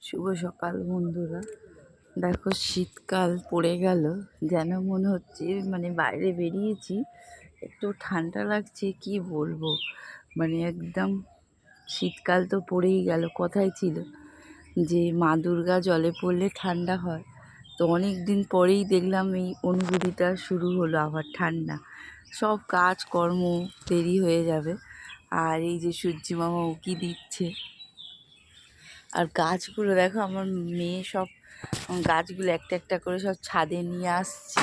শুভ সকাল বন্ধুরা। দেখো শীতকাল পড়ে গেল, যেন মনে হচ্ছে মানে বাইরে বেরিয়েছি একটু ঠান্ডা লাগছে, কি বলবো। মানে একদম শীতকাল তো পড়েই গেল। কথাই ছিল যে মা দুর্গা জলে পড়লে ঠান্ডা হয়, তো অনেক দিন পরেই দেখলাম এই অনুভূতিটা শুরু হলো। আবার ঠান্ডা, সব কাজকর্ম দেরি হয়ে যাবে। আর এই যে সূর্যি মামা উকি দিচ্ছে, আর গাছগুলো দেখো, আমার মেয়ে সব গাছগুলো একটা একটা করে সব ছাদে নিয়ে আসছে।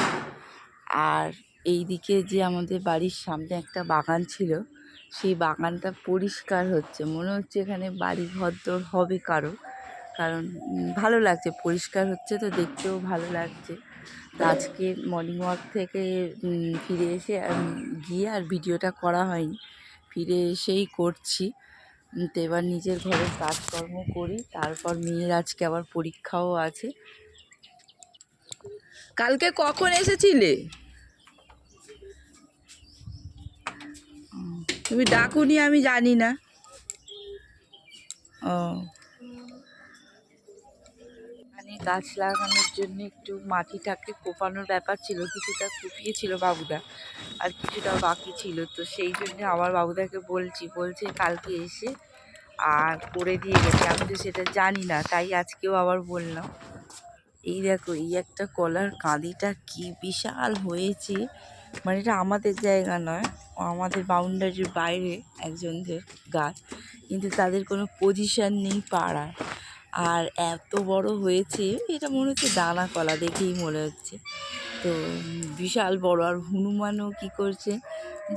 আর এই দিকে যে আমাদের বাড়ির সামনে একটা বাগান ছিল, সেই বাগানটা পরিষ্কার হচ্ছে, মনে হচ্ছে এখানে বাড়ি ঘরদোর হবে কারো, কারণ ভালো লাগছে, পরিষ্কার হচ্ছে তো দেখতেও ভালো লাগছে। তো আজকে মর্নিং ওয়াক থেকে ফিরে এসে গিয়ে আর ভিডিওটা করা হয়নি, ফিরে এসেই করছি। তো এবার নিজের ঘরের কাজকর্ম করি, তারপর মেয়ের আজকে আবার পরীক্ষাও আছে। কালকে কখন এসেছিলে? তুমি ডাকুনি, আমি জানি না। ও, মানে গাছ লাগানোর জন্য একটু মাটিটাকে কোপানোর ব্যাপার ছিল, কিছুটা কুপিয়েছিল বাবুদা, আর কিছুটা বাকি ছিল। তো সেই জন্য আবার বাবুদাকে বলছে কালকে এসে আর করে দিয়ে গেছে। আমি তো সেটা জানি না, তাই আজকেও আবার বললাম। এই দেখো, এই একটা কলার কাঁদিটা কি বিশাল হয়েছে। মানে এটা আমাদের জায়গা নয়, আমাদের বাউন্ডারির বাইরে একজনদের গাছ, কিন্তু তাদের কোনো পজিশন নেই পাড়ায়। আর এত বড় হয়েছে, এটা মনে হচ্ছে দানা কলা, দেখেই মনে হচ্ছে। তো বিশাল বড়। আর হনুমানও কি করছে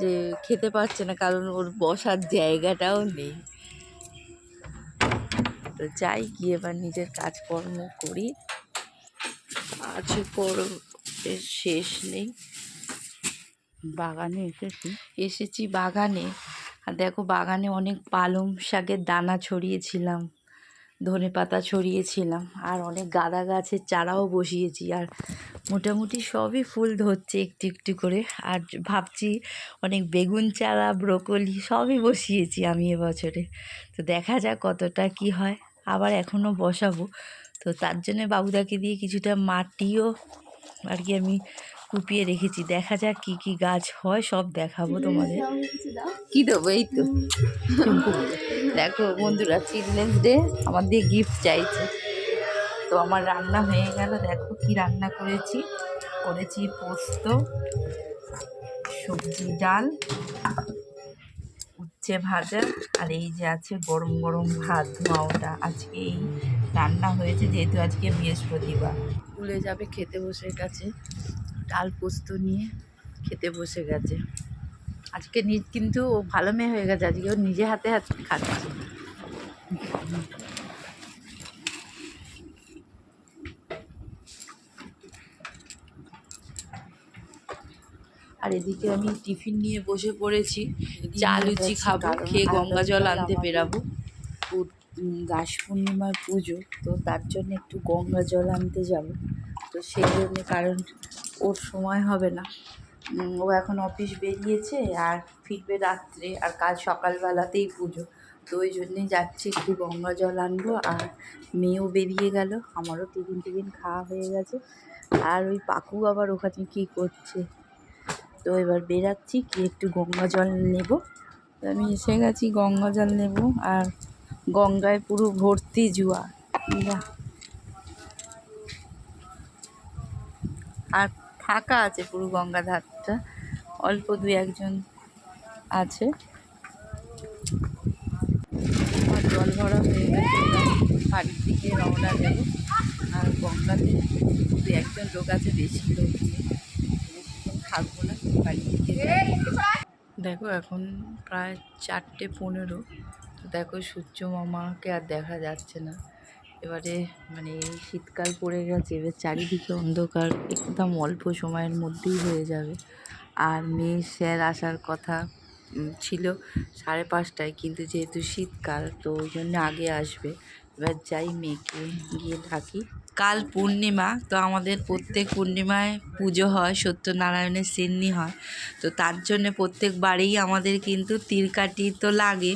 যে খেতে পারছে না, কারণ ওর বসার জায়গাটাও নেই। তো যাই গিয়ে এবার নিজের কাজকর্ম করি, আছে এর শেষ নেই। বাগানে এসেছি বাগানে, আর দেখো বাগানে অনেক পালং শাকের দানা ছড়িয়েছিলাম, ধনে পাতা ছড়িয়েছিলাম, আর অনেক গাঁদা গাছের চারাও বসিয়েছি। আর মোটামুটি সবই ফুল ধরছে একটু একটু করে। আর ভাবছি অনেক বেগুন চারা, ব্রোকলি সবই বসিয়েছি আমি এবছরে। তো দেখা যাক কতটা কি হয়, আবার এখনও বসাবো। তো তার জন্য বাবুদাকে দিয়ে কিছুটা মাটিও আর কি আমি কুপিয়ে রেখেছি। দেখা যাক কি কি গাছ হয়, সব দেখাবো তোমাদের। কি দেবো? এই তো দেখো বন্ধুরা, চিলড্রেন্স ডে আমার দিয়ে গিফট চাইছে। তো আমার রান্না হয়ে গেল, দেখো কি রান্না করেছি। পোস্ত, সবজি, ডাল, উচ্ছে ভাজা, আর এই যে আছে গরম গরম ভাত ধোঁয়া ওটা। আজকে এই রান্না হয়েছে, যেহেতু আজকে বৃহস্পতিবার। স্কুলে যাবে, খেতে বসে গেছে, ডাল পোস্ত নিয়ে খেতে বসে গেছে। আজকে কিন্তু ও ভালো মেয়ে হয়ে গেছে, আজকে ও নিজে হাতে হাতে খাচ্ছে। আর এদিকে আমি টিফিন নিয়ে বসে পড়েছি, চা লুচি খাবো, খেয়ে গঙ্গা জল আনতে বেরাবো। রাস পূর্ণিমার পুজো, তো তার জন্য একটু গঙ্গা জল আনতে যাব। তো সেই জন্যে, কারণ ওর সময় হবে না, ও এখন অফিস বেরিয়েছে আর ফিরবে রাত্রে, আর কাল সকালবেলাতেই পুজো। তো ওই জন্যেই যাচ্ছি, একটু গঙ্গা জল আনবো। আর মেয়েও বেরিয়ে গেল, আমারও টিফিন খাওয়া হয়ে গেছে। আর ওই পাকু আবার ওখানে কী করছে। তো এবার বেরাচ্ছি, কি একটু গঙ্গা জল নেব। তো আমি এসে গেছি গঙ্গা জল নেব, আর গঙ্গায় পুরো ভর্তি জোয়ার। আর ফাঁকা আছে পুরো গঙ্গা ধারটা, অল্প দু একজন আছে। আর জল ভরা হয়ে গেছে, বাড়ির দিকে রওনা দেব। আর গঙ্গাতে দু একজন লোক আছে, বেশি লোক নেই, বেশিক্ষণ থাকবো না, বাড়ির দিকে দেখো এখন প্রায় 4:15। তো দেখো সূর্য মামাকে আর দেখা যাচ্ছে না। এবারে মানে এই শীতকাল পড়ে গেছে, এবার চারিদিকে অন্ধকার, একদম অল্প সময়ের মধ্যেই হয়ে যাবে। আর মেয়ের স্যার আসার কথা ছিল 5:30টায়, কিন্তু যেহেতু শীতকাল তো ওই জন্য আগে আসবে। এবার যাই, মেয়েকে গিয়ে ডাকি। কাল পূর্ণিমা, তো আমাদের প্রত্যেক পূর্ণিমায় পুজো হয়, সত্যনারায়ণের সিন্নি হয়। তো তার জন্যে প্রত্যেকবারেই আমাদের কিন্তু তিলকাঠি তো লাগে,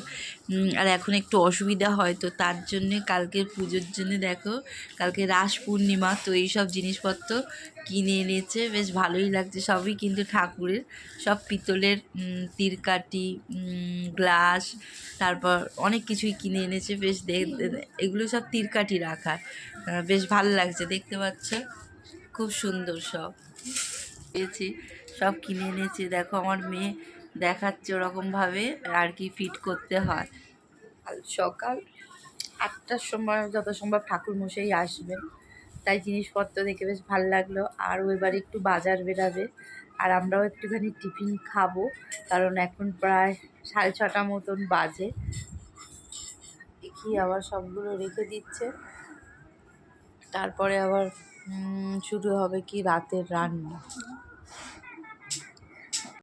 আর এখন একটু অসুবিধা হয়, তো তার জন্যে কালকের পুজোর জন্যে দেখো কালকে রাস পূর্ণিমা, তো এইসব জিনিসপত্র কিনে এনেছে, বেশ ভালোই লাগছে। সবই কিন্তু ঠাকুরের, সব পিতলের তিরকাঠি, গ্লাস, তারপর অনেক কিছুই কিনে এনেছে। বেশ এগুলো সব তিরকাঠি রাখার, বেশ ভালো লাগছে, দেখতে পাচ্ছ খুব সুন্দর সব পেয়েছি, সব কিনে এনেছি। দেখো আমার মেয়ে দেখাচ্ছে ওরকমভাবে আর কি ফিট করতে হয়। কাল সকাল 8টার সময় যত সম্ভব ঠাকুরমশাই আসবেন, তাই জিনিসপত্র দেখে বেশ ভালো লাগলো। আর ও এবার একটু বাজার বেরাবে, আর আমরাও একটুখানি টিফিন খাবো, কারণ এখন প্রায় 6:30 মতন বাজে। দেখি আবার সবগুলো রেখে দিচ্ছে, তারপরে আবার শুরু হবে কি রাতের রান্না।